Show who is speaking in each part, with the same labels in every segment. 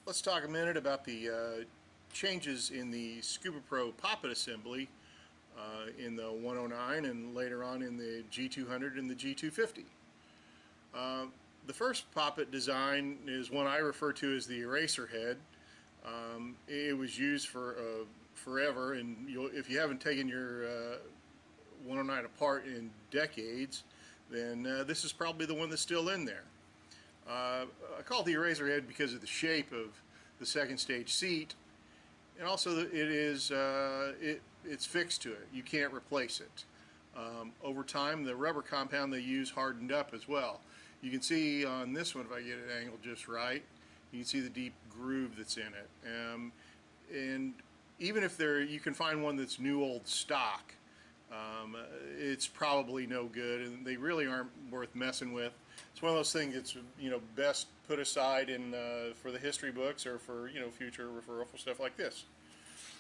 Speaker 1: Let's talk a minute about the changes in the Scubapro poppet assembly in the 109 and later on in the G200 and the G250. The first poppet design is one I refer to as the Eraserhead. It was used for forever, and if you haven't taken your 109 apart in decades, then this is probably the one that's still in there. I call it the Eraserhead because of the shape of the second stage seat, and also it's fixed to it. You can't replace it. Over time, the rubber compound they use hardened up as well. You can see on this one, if I get it angled just right, you can see the deep groove that's in it. And even if you can find one that's new old stock, it's probably no good, and they really aren't worth messing with. It's one of those things that's best put aside for the history books or for future referral for stuff like this.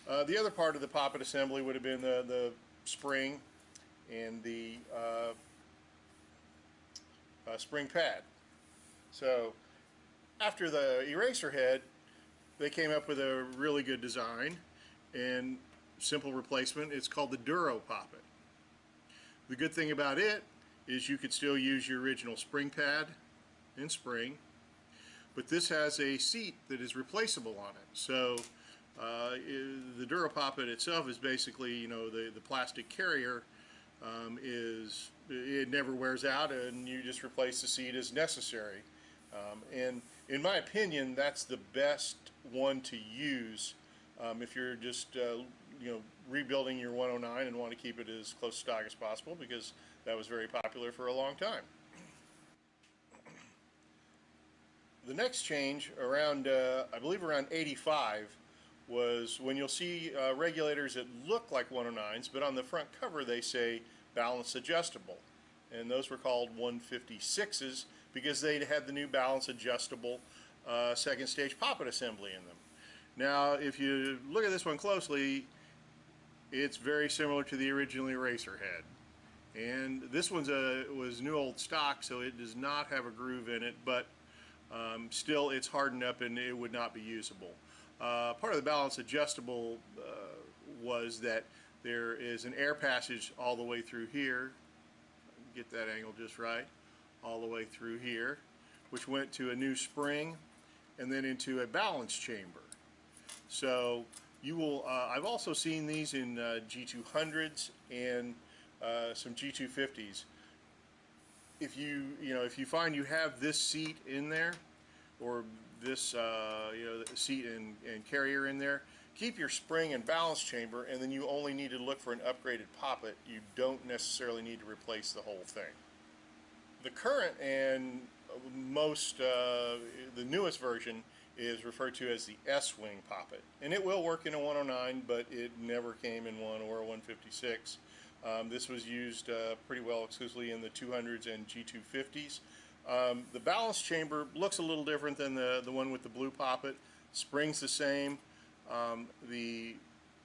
Speaker 1: The other part of the poppet assembly would have been the spring and the spring pad. So after the Eraserhead, they came up with a really good design and simple replacement. It's called the Duro Poppet. The good thing about it is you could still use your original spring pad and spring, but this has a seat that is replaceable on it. So the Duro Poppet itself is basically, the plastic carrier it never wears out, and you just replace the seat as necessary. And in my opinion, that's the best one to use if you're just rebuilding your 109 and want to keep it as close to stock as possible, because that was very popular for a long time. The next change around I believe around 85 was when you'll see regulators that look like 109s, but on the front cover they say balance adjustable, and those were called 156s because they had the new balance adjustable second stage poppet assembly in them. Now if you look at this one closely, it's very similar to the original Eraserhead, and this one's was new old stock, so it does not have a groove in it, but still it's hardened up and it would not be usable. Part of the balance adjustable was that there is an air passage all the way through here, get that angle just right, all the way through here, which went to a new spring and then into a balance chamber. So you will, I've also seen these in G200s and some G250s. If you find you have this seat in there, or this seat and carrier in there, keep your spring and balance chamber, and then you only need to look for an upgraded poppet. You don't necessarily need to replace the whole thing. The current and the newest version is referred to as the S-Wing poppet, and it will work in a 109, but it never came in one or a 156. This was used pretty well exclusively in the 200s and G250s. The balance chamber looks a little different than the one with the blue poppet. Spring's the same. The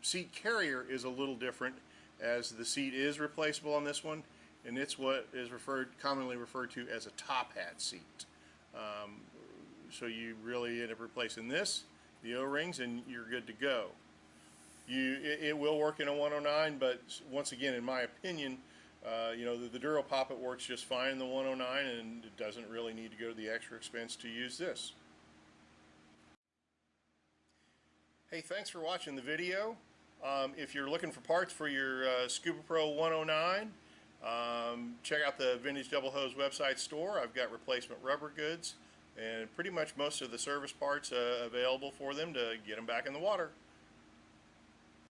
Speaker 1: seat carrier is a little different, as the seat is replaceable on this one, and it's what is commonly referred to as a top hat seat. So you really end up replacing this, the O-rings, and you're good to go. It will work in a 109, but once again, in my opinion, the Duro Poppet works just fine in the 109, and it doesn't really need to go to the extra expense to use this. Hey, thanks for watching the video. If you're looking for parts for your Scubapro 109, check out the Vintage Double Hose website store. I've got replacement rubber goods and pretty much most of the service parts available for them to get them back in the water.